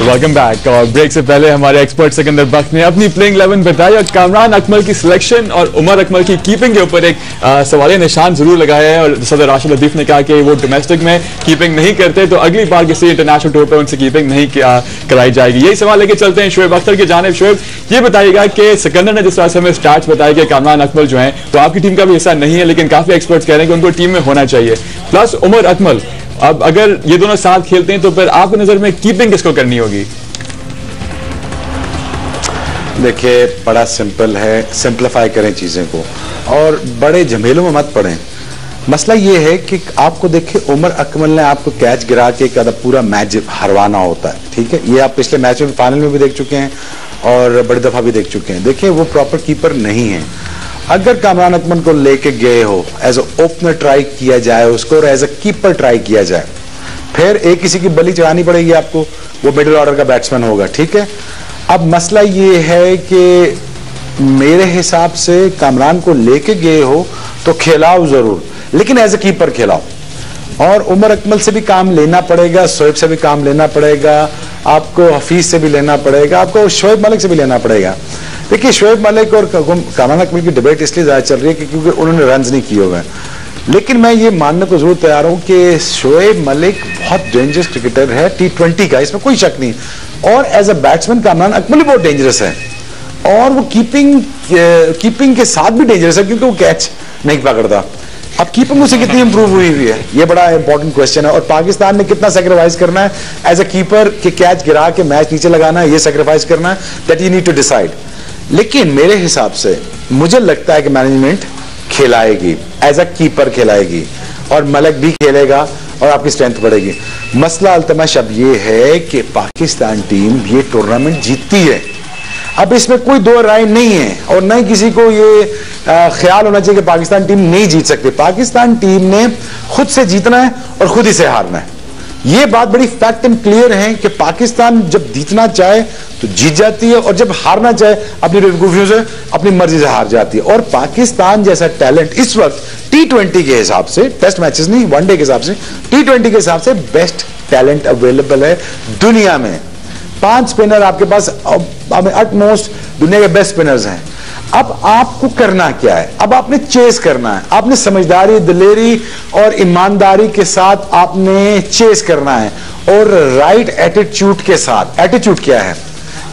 Welcome back. और break से पहले हमारे एक्सपर्ट सिकंदर बख्श ने अपनी प्लेइंग 11 बताई और कामरान अकमल की सिलेक्शन और उमर अकमल की कीपिंग के ऊपर एक सवालिया निशान जरूर लगाया है। और सदर राशिद लतीफ ने कहा कि वो डोमेस्टिक में कीपिंग नहीं करते तो अगली बार किसी इंटरनेशनल टूर पर उनसे कीपिंग नहीं कराई जाएगी। यही सवाल लेके चलते हैं शुएब अख्तर की जानिब। शुएब, ये बताइएगा कि सिकंदर ने जिस तरह से हमें स्टार्ट बताया कि कामरान अकमल जो है तो आपकी टीम का भी हिस्सा नहीं है, लेकिन काफी एक्सपर्ट्स कह रहे हैं कि उनको टीम में होना चाहिए, प्लस उमर अकमल। अब अगर ये दोनों साथ खेलते हैं तो फिर आपकी नजर में कीपिंग किसको करनी होगी? देखिए, बड़ा सिंपल है, सिंप्लीफाई करें चीज़ें को और बड़े झमेलों में मत पड़ें। मसला ये है कि आपको देखिए, उमर अकमल ने आपको कैच गिरा के पूरा मैच हरवाना होता है, ठीक है। ये आप पिछले मैच में फाइनल में भी देख चुके हैं और बड़ी दफ़ा भी देख चुके हैं। देखिए, वो प्रॉपर कीपर नहीं है। अगर कामरान अकमल को लेके गए हो, एज ए ओपनर ट्राई किया जाए उसको और एज ए कीपर ट्राई किया जाए, फिर एक किसी की बलि चढ़ानी पड़ेगी आपको, वो मिडिल ऑर्डर का बैट्समैन होगा, ठीक है। अब मसला ये है कि मेरे हिसाब से कामरान को लेके गए हो तो खिलाओ जरूर, लेकिन एज ए कीपर खिलाओ। और उमर अकमल से भी काम लेना पड़ेगा, शोएब से भी काम लेना पड़ेगा, आपको हफीज से भी लेना पड़ेगा, आपको शोएब मलिक से भी लेना पड़ेगा। देखिए, शोएब मलिक और कामरान अकमल की डिबेट इसलिए ज्यादा चल रही है क्योंकि उन्होंने रन नहीं किए हुए हैं, लेकिन मैं ये मानने को जरूर तैयार हूं कि शोएब मलिक बहुत डेंजरस क्रिकेटर है T20 का, इसमें कोई शक नहीं। और as a batsman Kamran Akmal भी बहुत डेंजरस है और वो कीपिंग के साथ भी डेंजरस है क्योंकि वो कैच नहीं पकड़ता। अब कीपिंग उसे कितनी इंप्रूव हुई है, ये बड़ा इंपॉर्टेंट क्वेश्चन है। और पाकिस्तान ने कितना सेक्रीफाइस करना है एज अ कीपर के कैच गिरा के मैच नीचे लगाना है, ये सेक्रीफाइस करना है, that you need to decide. लेकिन मेरे हिसाब से मुझे लगता है कि मैनेजमेंट खिलाएगी, एज अ कीपर खिलाएगी और मलिक भी खेलेगा और आपकी स्ट्रेंथ बढ़ेगी। मसला अल्तमश अब ये है कि पाकिस्तान टीम ये टूर्नामेंट जीतती है, अब इसमें कोई दो राय नहीं है और न ही किसी को ये ख्याल होना चाहिए कि पाकिस्तान टीम नहीं जीत सकती। पाकिस्तान टीम ने खुद से जीतना है और खुद ही से हारना है। ये बात बड़ी फैक्ट एंड क्लियर है कि पाकिस्तान जब जीतना चाहे तो जीत जाती है और जब हारना चाहे अपनी बेवकूफियों से, अपनी मर्जी से हार जाती है। और पाकिस्तान जैसा टैलेंट इस वक्त T20 के हिसाब से, टेस्ट मैचेस नहीं, वनडे के हिसाब से, T20 के हिसाब से बेस्ट टैलेंट अवेलेबल है दुनिया में। 5 स्पिनर आपके पास एटमोस्ट दुनिया के बेस्ट स्पिनर्स हैं। अब आपको करना क्या है? अब आपने चेस करना है, आपने समझदारी, दिलेरी और ईमानदारी के साथ आपने चेस करना है और राइट एटीट्यूड के साथ। एटीट्यूड क्या है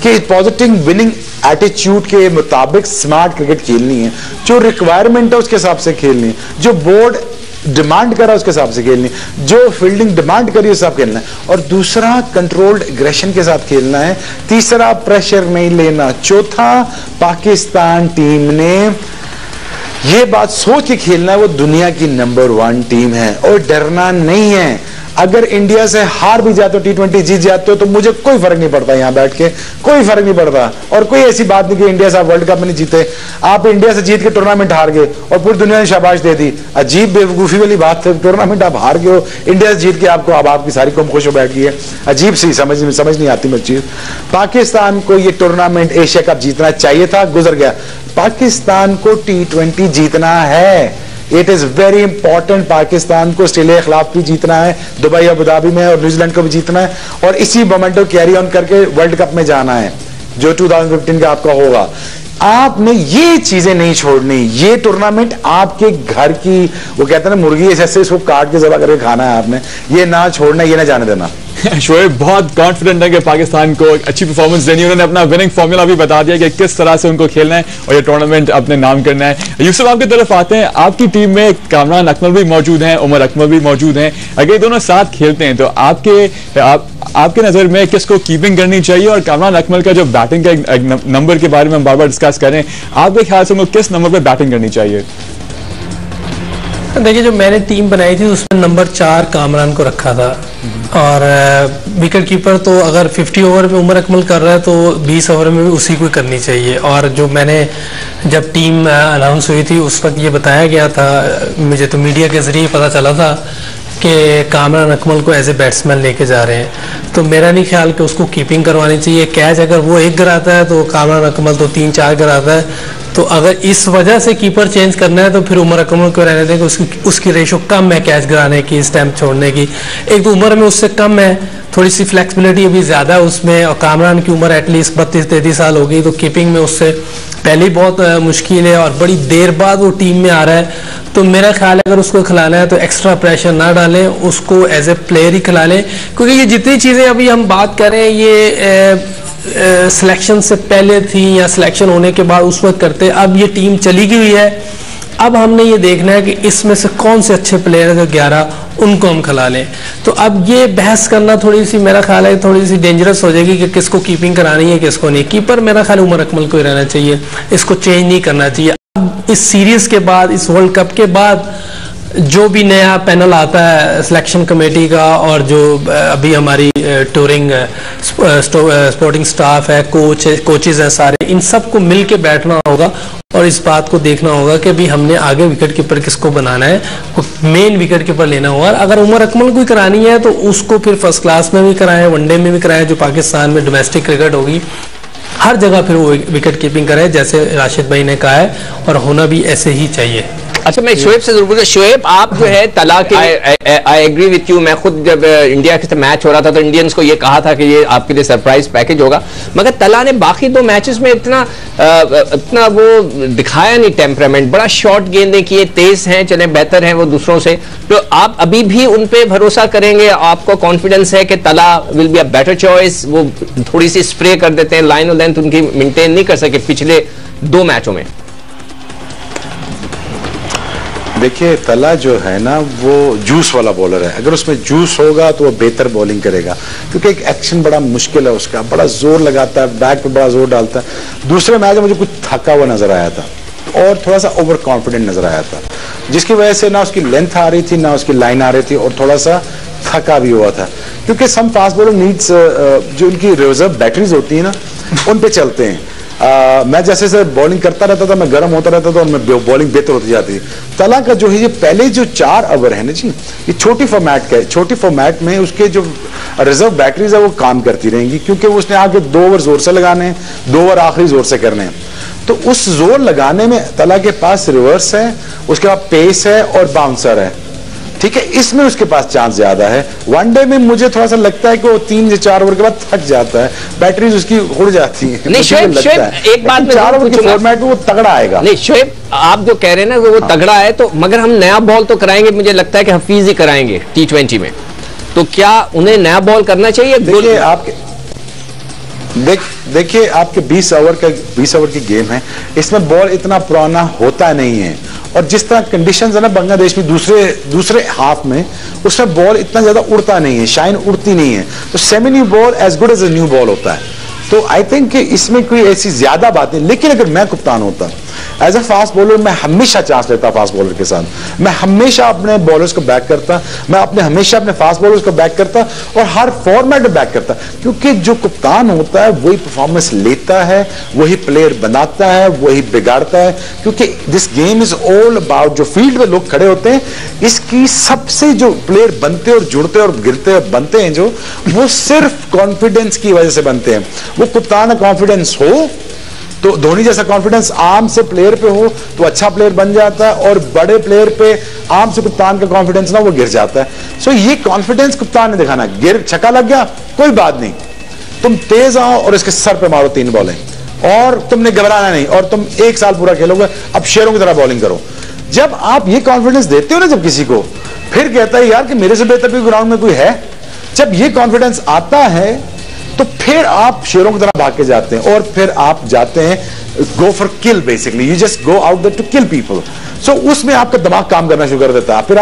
कि पॉजिटिव विनिंग एटीट्यूड के मुताबिक स्मार्ट क्रिकेट खेलनी है, जो रिक्वायरमेंट है उसके हिसाब से खेलनी है, जो बोर्ड डिमांड कर रहा है उसके हिसाब से खेलनी है, जो फील्डिंग डिमांड करी उस हिसाब खेलना है। और दूसरा, कंट्रोल्ड एग्रेशन के साथ खेलना है। तीसरा, प्रेशर नहीं लेना। चौथा, पाकिस्तान टीम ने ये बात सोच के खेलना है वो दुनिया की नंबर 1 टीम है और डरना नहीं है। अगर इंडिया से हार भी जाते हो, T20 जीत जाते हो, तो मुझे कोई फर्क नहीं पड़ता, यहां बैठ के कोई फर्क नहीं पड़ता। और कोई ऐसी बात नहीं कि इंडिया से आप वर्ल्ड कप में नहीं जीते, आप इंडिया से जीत के टूर्नामेंट हार गए और पूरी दुनिया ने शाबाश दे दी। अजीब बेवकूफी वाली बात है, टूर्नामेंट आप हार गए हो, इंडिया से जीत के आपको, अब आपकी सारी कौम खुश हो बैठ गई है। अजीब सी समझ नहीं आती मेरी चीज। पाकिस्तान को ये टूर्नामेंट एशिया कप जीतना चाहिए था, गुजर गया। पाकिस्तान को T20 जीतना है, it is very important. Pakistan को ऑस्ट्रेलिया के खिलाफ भी जीतना है, दुबई अबू धाबी में, और न्यूजीलैंड को भी जीतना है और इसी मोमेंटो कैरी ऑन करके वर्ल्ड कप में जाना है जो 2015 का आपका होगा। आपने ये चीजें नहीं छोड़नी। ये टूर्नामेंट आपके घर की, वो कहते हैं ना, मुर्गी ऐसे इसको काट के ज़बह करके खाना है आपने, ये ना छोड़ना, ये ना जाने देना। शोएब बहुत कॉन्फिडेंट है कि पाकिस्तान को एक अच्छी परफॉर्मेंस देनी है। उन्होंने अपना विनिंग फॉर्मूला भी बता दिया कि किस तरह से उनको खेलना है और ये टूर्नामेंट अपने नाम करना है। यूसुफ, आपकी तरफ आते हैं। आपकी टीम में कामरान अकमल भी मौजूद हैं, उमर अकमल भी मौजूद हैं। अगर ये दोनों साथ खेलते हैं तो आपके नजर में किसको कीपिंग करनी चाहिए? और कामरान अकमल का जो बैटिंग का एक नंबर के बारे में हम बार बार डिस्कस करें, आपके ख्याल से उनको किस नंबर पर बैटिंग करनी चाहिए? देखिए, जो मैंने टीम बनाई थी उसमें नंबर 4 कामरान को रखा था और विकेट कीपर तो अगर 50 ओवर में उमर अकमल कर रहा है तो 20 ओवर में भी उसी को करनी चाहिए। और जो मैंने जब टीम अनाउंस हुई थी उस वक्त ये बताया गया था, मुझे तो मीडिया के जरिए पता चला था कि कामरान अकमल को एज ए बैट्समैन लेके जा रहे हैं, तो मेरा नहीं ख्याल कि उसको कीपिंग करवानी चाहिए। कैच अगर वो 1 गिराता है तो कामरान अकमल तो 3-4 गिराता है। तो अगर इस वजह से कीपर चेंज करना है तो फिर उमर अकमल को रहने दें कि उसकी रेशो कम है कैच गिराने की, स्टैम्प छोड़ने की। एक तो उम्र में उससे कम है, थोड़ी सी फ्लेक्सिबिलिटी अभी ज़्यादा है उसमें, और कामरान की उम्र एटलीस्ट 32-33 साल हो गई, तो कीपिंग में उससे पहले ही बहुत मुश्किल है और बड़ी देर बाद वो टीम में आ रहा है। तो मेरा ख्याल है अगर उसको खिलाना है तो एक्स्ट्रा प्रेशर ना डालें, उसको एज ए प्लेयर ही खिला लें, क्योंकि ये जितनी चीज़ें अभी हम बात कर रहे हैं ये सिलेक्शन से पहले थी या सिलेक्शन होने के बाद उस वक्त करते। अब ये टीम चली गई हुई है, अब हमने ये देखना है कि इसमें से कौन से अच्छे प्लेयर हैं, 11 उनको हम खिला लें। तो अब ये बहस करना थोड़ी सी मेरा ख्याल है थोड़ी सी डेंजरस हो जाएगी कि किसको कीपिंग करानी है किसको नहीं। कीपर मेरा ख्याल उमर अकमल को ही रहना चाहिए, इसको चेंज नहीं करना चाहिए। अब इस सीरीज के बाद, इस वर्ल्ड कप के बाद जो भी नया पैनल आता है सिलेक्शन कमेटी का, और जो अभी हमारी टूरिंग स्पोर्टिंग स्टाफ है, कोचेज हैं सारे, इन सबको मिल के बैठना होगा और इस बात को देखना होगा कि भी हमने आगे विकेट कीपर किसको बनाना है, मेन विकेट कीपर लेना होगा। अगर उमर अकमल को ही करानी है तो उसको फिर फर्स्ट क्लास में भी कराएं, वनडे में भी कराएं, जो पाकिस्तान में डोमेस्टिक क्रिकेट होगी, हर जगह फिर वो विकेट कीपिंग करे जैसे राशिद भाई ने कहा है, और होना भी ऐसे ही चाहिए। अच्छा, मैं शोएब से जरूर पूछूं। शोएब, आप जो है तला के, आई एग्री विथ यू। मैं खुद जब इंडिया के साथ मैच हो रहा था तो इंडियंस को ये कहा था कि ये आपके लिए सरप्राइज पैकेज होगा, मगर तला ने बाकी 2 मैचेस में इतना वो दिखाया नहीं टेम्परामेंट। बड़ा शॉर्ट गेंदें किए, तेज हैं, चले बेहतर हैं वो दूसरों से। तो आप अभी भी उन पे भरोसा करेंगे? आपको कॉन्फिडेंस है कि तला will be a better choice? वो थोड़ी सी स्प्रे कर देते हैं, लाइन और लेंथ उनकी मेंटेन नहीं कर सके पिछले 2 मैचों में। देखिए, तला जो है ना वो जूस वाला बॉलर है। अगर उसमें जूस होगा तो वो बेहतर बॉलिंग करेगा, क्योंकि एक एक्शन बड़ा मुश्किल है उसका, बड़ा जोर लगाता है, बैक पे बड़ा जोर डालता है। दूसरे मैच में मुझे कुछ थका हुआ नजर आया था और थोड़ा सा ओवर कॉन्फिडेंट नजर आया था, जिसकी वजह से ना उसकी लेंथ आ रही थी ना उसकी लाइन आ रही थी, और थोड़ा सा थका भी हुआ था। क्योंकि सम फास्ट बॉलर नीड्स जो उनकी रिजर्व बैटरीज होती है ना, उन पे चलते हैं। मैं जैसे जैसे बॉलिंग करता रहता था, मैं गर्म होता रहता था और मैं बॉलिंग बेहतर होती जाती थी। तला का जो है ये पहले जो 4 ओवर है ना जी, ये छोटी फॉर्मेट का है। छोटी फॉर्मेट में उसके जो रिजर्व बैटरीज है वो काम करती रहेंगी, क्योंकि उसने आगे 2 ओवर जोर से लगाने हैं, 2 ओवर आखिरी जोर से करने हैं। तो उस जोर लगाने में तला के पास रिवर्स है, उसके बाद पेस है और बाउंसर है, ठीक है, इसमें उसके पास चांस ज्यादा है। वनडे में मुझे थोड़ा सा लगता है कि वो 3 या 4 ओवर के बाद थक जाता है, बैटरीज उसकी उड़ जाती है। नहीं शोएब, एक बात में 4 ओवर के फॉर्मेट में वो तगड़ा आएगा। नहीं शोएब, आप जो कह रहे हैं ना वो तगड़ा है, तो मगर हम नया बॉल तो कराएंगे, मुझे लगता है कि हफीज ही कराएंगे T20 में, तो क्या उन्हें नया बॉल करना चाहिए? देखिए आपके देखिए आपके 20 ओवर की गेम है, इसमें बॉल इतना पुराना होता नहीं है, और जिस तरह कंडीशंस है ना बांग्लादेश में दूसरे हाफ में, उसमें बॉल इतना ज्यादा उड़ता नहीं है, शाइन उड़ती नहीं है, तो semi new ball as good as a new ball होता है। तो आई थिंक कि इसमें कोई ऐसी ज्यादा बात नहीं। लेकिन अगर मैं कप्तान होता एज अ फास्ट बॉलर, मैं हमेशा चांस लेता फास्ट बॉलर के साथ, मैं हमेशा अपने बॉलर्स को बैक करता, मैं हमेशा अपने फास्ट बॉलर्स को बैक करता और हर फॉर्मेट में बैक करता, क्योंकि जो कप्तान होता है वही परफॉर्मेंस लेता है, वही प्लेयर बनाता है, वही बिगाड़ता है। क्योंकि this game is all about, जो फील्ड में लोग खड़े होते हैं, इसकी सबसे जो प्लेयर बनते और जुड़ते और गिरते और बनते हैं जो, वो सिर्फ कॉन्फिडेंस की वजह से बनते हैं। वो कप्तान का कॉन्फिडेंस हो तो धोनी जैसा कॉन्फिडेंस आम से प्लेयर पे हो तो अच्छा प्लेयर बन जाता है, और बड़े प्लेयर पे आम से कप्तान का कॉन्फिडेंस ना वो गिर जाता है। सो ये कॉन्फिडेंस कप्तान ने दिखाना, गिर छक्का लग गया कोई बात नहीं, तुम तेज आओ और इसके सर पे मारो 3 बॉलें, और तुमने घबराना नहीं, और तुम 1 साल पूरा खेलोगे, अब शेरों की तरह बॉलिंग करो। जब आप ये कॉन्फिडेंस देते हो ना जब किसी को, फिर कहता है यार कि मेरे से बेहतर भी ग्राउंड में कोई है, जब ये कॉन्फिडेंस आता है तो फिर आप शेरों की तरह भाग के जाते हैं, और फिर आप जाते हैं go for kill, basically you just go out there to kill people. So उसमें आपका दिमाग काम करना शुरू कर देता है, फिर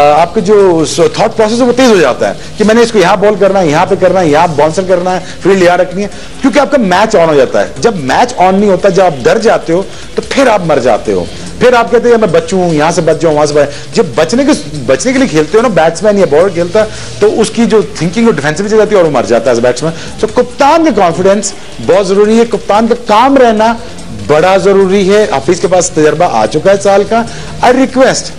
आपके जो थॉट प्रोसेस है वो तेज हो जाता है कि मैंने इसको यहां बॉल करना है, यहां पे करना है, यहां बाउंसर करना है, फील्ड यहां रखनी है, क्योंकि आपका मैच ऑन हो जाता है। जब मैच ऑन नहीं होता, जब आप डर जाते हो, तो फिर आप मर जाते हो, फिर आप कहते हैं मैं बचूं, यहां से बच जाऊं, वहां से जब बचने के लिए खेलते हो ना, बैट्समैन या बॉलर खेलता है, तो उसकी जो थिंकिंग और डिफेंसिव जाती है और वो मर जाता है बैट्समैन। तो कप्तान का कॉन्फिडेंस बहुत जरूरी है, कप्तान का काम रहना बड़ा जरूरी है। हफीज के पास तजर्बा आ चुका है साल का। आई रिक्वेस्ट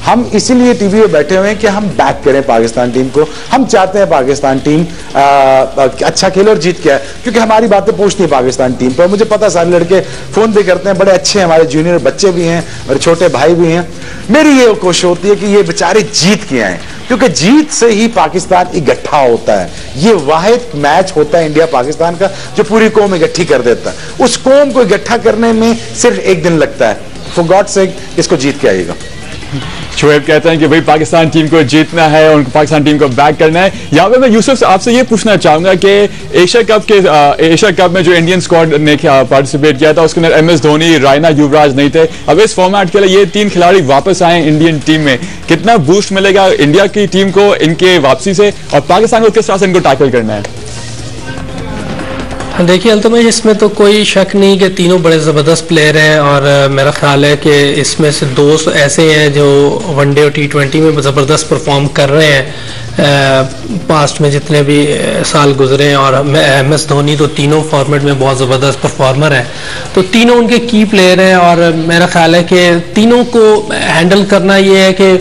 हम इसीलिए टीवी पे बैठे हुए हैं कि हम बैक करें पाकिस्तान टीम को। हम चाहते हैं पाकिस्तान टीम अच्छा खेले और जीत के आए, क्योंकि हमारी बातें पूछती है पाकिस्तान टीम पर। मुझे पता सारे लड़के फोन भी करते हैं, बड़े अच्छे हैं, हमारे जूनियर बच्चे भी हैं और छोटे भाई भी हैं। मेरी ये कोशिश होती है कि ये बेचारे जीत के आए, क्योंकि जीत से ही पाकिस्तान इकट्ठा होता है। ये वाहिद मैच होता है इंडिया पाकिस्तान का जो पूरी कौम इकट्ठी कर देता है। उस कौम को इकट्ठा करने में सिर्फ एक दिन लगता है। फॉर गॉड सेक इसको जीत के आइएगा। शोएब कहते हैं कि भाई पाकिस्तान टीम को जीतना है और पाकिस्तान टीम को बैक करना है। यहाँ पे मैं यूसुफ से आपसे ये पूछना चाहूंगा कि एशिया कप में जो इंडियन स्क्वाड ने पार्टिसिपेट किया था उसके अंदर MS धोनी, रायना, युवराज नहीं थे। अब इस फॉर्मेट के लिए ये 3 खिलाड़ी वापस आए इंडियन टीम में, कितना बूस्ट मिलेगा इंडिया की टीम को इनके वापसी से, और पाकिस्तान को किस तरह से इनको टैकल करना है? देखिए अल्तमश, इसमें तो कोई शक नहीं कि तीनों बड़े ज़बरदस्त प्लेयर हैं, और मेरा ख्याल है कि इसमें से 2 ऐसे हैं जो वनडे और T20 में ज़बरदस्त परफॉर्म कर रहे हैं पास्ट में जितने भी साल गुजरे हैं, और MS धोनी तो तीनों फॉर्मेट में बहुत ज़बरदस्त परफॉर्मर है। तो तीनों उनके की प्लेयर हैं, और मेरा ख्याल है कि तीनों को हैंडल करना ये है कि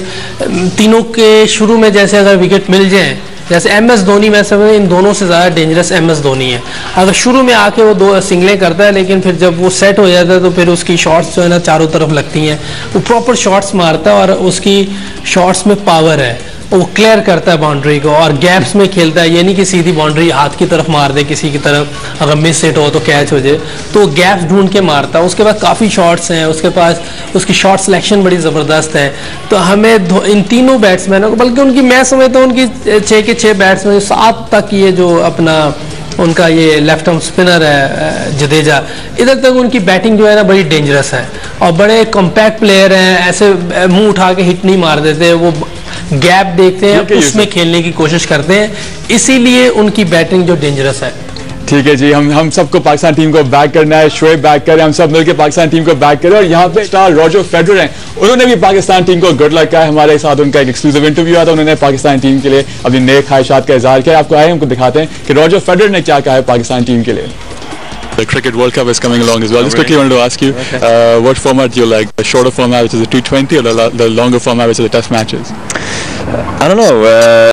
तीनों के शुरू में जैसे अगर विकेट मिल जाए, जैसे MS धोनी, मैं समझ इन दोनों से ज़्यादा डेंजरस MS धोनी है। अगर शुरू में आके वो 2 सिंगलें करता है, लेकिन फिर जब वो सेट हो जाता है तो फिर उसकी शॉट्स जो है ना चारों तरफ लगती हैं। वो प्रॉपर शॉट्स मारता है और उसकी शॉट्स में पावर है, वो क्लियर करता है बाउंड्री को और गैप्स में खेलता है। ये नहीं कि सीधी बाउंड्री हाथ की तरफ मार दे किसी की तरफ, अगर मिस हिट हो तो कैच हो जाए, तो गैप्स ढूंढ के मारता है। उसके पास काफ़ी शॉट्स हैं, उसके पास उसकी शॉट सिलेक्शन बड़ी ज़बरदस्त है। तो हमें इन तीनों बैट्समैनों को, बल्कि उनकी मैं समझता हूँ उनकी 6 के 6 बैट्समैन 7 तक, ये जो अपना उनका ये लेफ्ट आर्म स्पिनर है जडेजा, इधर तक उनकी बैटिंग जो है ना बड़ी डेंजरस है और बड़े कॉम्पैक्ट प्लेयर हैं। ऐसे मुंह उठा के हिट नहीं मार देते, वो गैप देखते हैं, उसमें खेलने की कोशिश करते हैं, इसीलिए उनकी बैटिंग जो डेंजरस है। ठीक है जी, हम सबको पाकिस्तान टीम को बैक करना है। शोएब बैक करें, हम सब मिलकर पाकिस्तान टीम को बैक करें। और यहाँ पे स्टार रॉजर फेडरर हैं, उन्होंने भी पाकिस्तान टीम को गुड लक कहा है। हमारे साथ उनका एक एक्सक्लूसिव इंटरव्यू आया था, उन्होंने पाकिस्तान टीम के लिए अपनी नेक ख्वाहिशात का इजहार किया। आपको आए हमको दिखाते हैं कि रॉजर फेडरर ने क्या कहा है पाकिस्तान टीम के लिए। The Cricket World Cup is coming along as well. Just quickly wanted to ask you, what format do you like? The shorter format, which is the T20, or the longer format, which is the Test matches? I don't know.